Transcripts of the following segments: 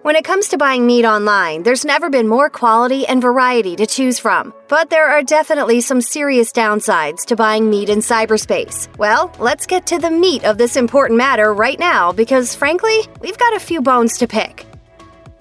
When it comes to buying meat online, there's never been more quality and variety to choose from. But there are definitely some serious downsides to buying meat in cyberspace. Well, let's get to the meat of this important matter right now because, frankly, we've got a few bones to pick.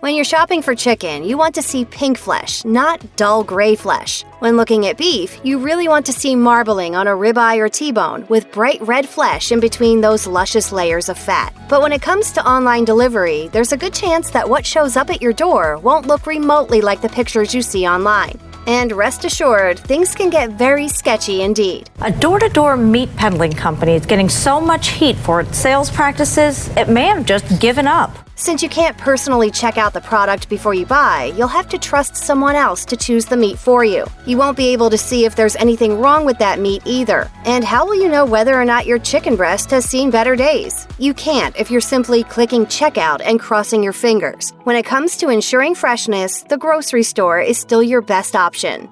When you're shopping for chicken, you want to see pink flesh, not dull gray flesh. When looking at beef, you really want to see marbling on a ribeye or T-bone with bright red flesh in between those luscious layers of fat. But when it comes to online delivery, there's a good chance that what shows up at your door won't look remotely like the pictures you see online. And rest assured, things can get very sketchy indeed. A door-to-door meat peddling company is getting so much heat for its sales practices, it may have just given up. Since you can't personally check out the product before you buy, you'll have to trust someone else to choose the meat for you. You won't be able to see if there's anything wrong with that meat either. And how will you know whether or not your chicken breast has seen better days? You can't if you're simply clicking checkout and crossing your fingers. When it comes to ensuring freshness, the grocery store is still your best option.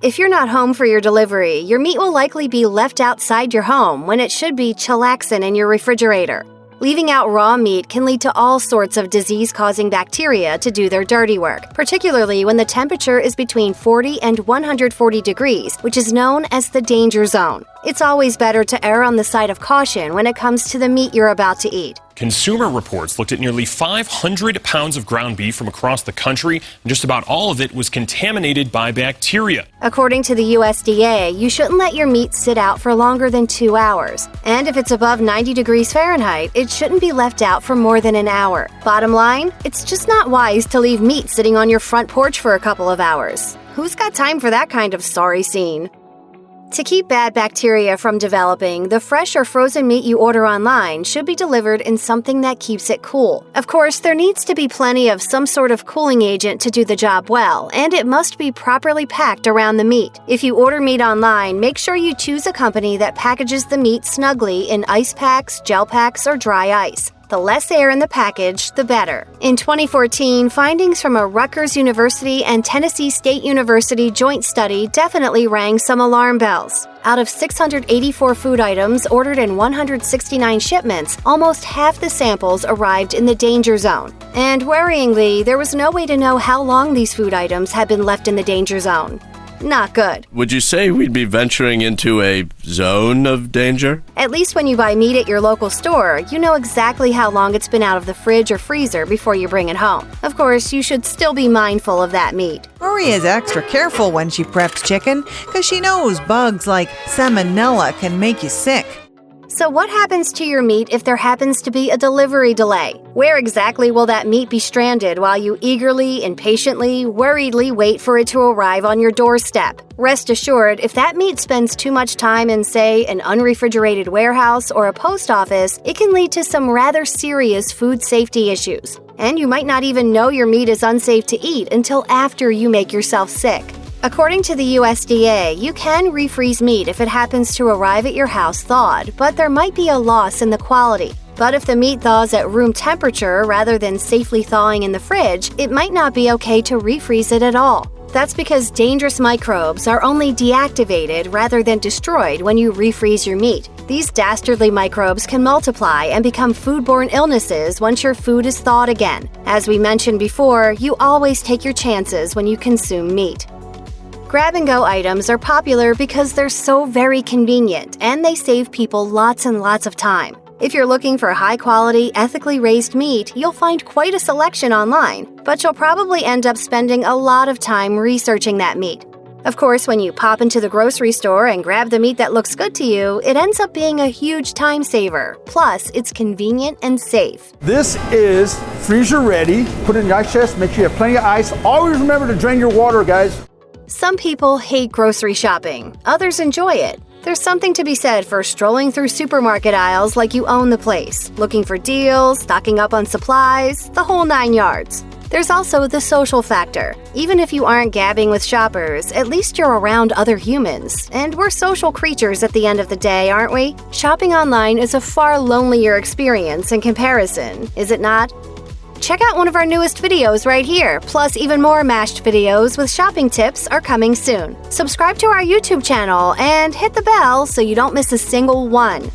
If you're not home for your delivery, your meat will likely be left outside your home when it should be chillaxing in your refrigerator. Leaving out raw meat can lead to all sorts of disease-causing bacteria to do their dirty work, particularly when the temperature is between 40 and 140 degrees, which is known as the danger zone. It's always better to err on the side of caution when it comes to the meat you're about to eat. Consumer Reports looked at nearly 500 pounds of ground beef from across the country, and just about all of it was contaminated by bacteria. According to the USDA, you shouldn't let your meat sit out for longer than 2 hours. And if it's above 90 degrees Fahrenheit, it shouldn't be left out for more than an hour. Bottom line, it's just not wise to leave meat sitting on your front porch for a couple of hours. Who's got time for that kind of sorry scene? To keep bad bacteria from developing, the fresh or frozen meat you order online should be delivered in something that keeps it cool. Of course, there needs to be plenty of some sort of cooling agent to do the job well, and it must be properly packed around the meat. If you order meat online, make sure you choose a company that packages the meat snugly in ice packs, gel packs, or dry ice. The less air in the package, the better. In 2014, findings from a Rutgers University and Tennessee State University joint study definitely rang some alarm bells. Out of 684 food items ordered in 169 shipments, almost half the samples arrived in the danger zone. And worryingly, there was no way to know how long these food items had been left in the danger zone. Not good. Would you say we'd be venturing into a zone of danger? At least when you buy meat at your local store, you know exactly how long it's been out of the fridge or freezer before you bring it home. Of course, you should still be mindful of that meat. Rory is extra careful when she preps chicken because she knows bugs like salmonella can make you sick. So what happens to your meat if there happens to be a delivery delay? Where exactly will that meat be stranded while you eagerly, impatiently, worriedly wait for it to arrive on your doorstep? Rest assured, if that meat spends too much time in, say, an unrefrigerated warehouse or a post office, it can lead to some rather serious food safety issues. And you might not even know your meat is unsafe to eat until after you make yourself sick. According to the USDA, you can refreeze meat if it happens to arrive at your house thawed, but there might be a loss in the quality. But if the meat thaws at room temperature rather than safely thawing in the fridge, it might not be okay to refreeze it at all. That's because dangerous microbes are only deactivated rather than destroyed when you refreeze your meat. These dastardly microbes can multiply and become foodborne illnesses once your food is thawed again. As we mentioned before, you always take your chances when you consume meat. Grab-and-go items are popular because they're so very convenient and they save people lots and lots of time. If you're looking for high-quality, ethically raised meat, you'll find quite a selection online, but you'll probably end up spending a lot of time researching that meat. Of course, when you pop into the grocery store and grab the meat that looks good to you, it ends up being a huge time saver. Plus, it's convenient and safe. This is freezer ready. Put it in your ice chest, make sure you have plenty of ice. Always remember to drain your water, guys. Some people hate grocery shopping. Others enjoy it. There's something to be said for strolling through supermarket aisles like you own the place, looking for deals, stocking up on supplies, the whole 9 yards. There's also the social factor. Even if you aren't gabbing with shoppers, at least you're around other humans. And we're social creatures at the end of the day, aren't we? Shopping online is a far lonelier experience in comparison, is it not? Check out one of our newest videos right here, plus even more mashed videos with shopping tips are coming soon. Subscribe to our YouTube channel and hit the bell so you don't miss a single one.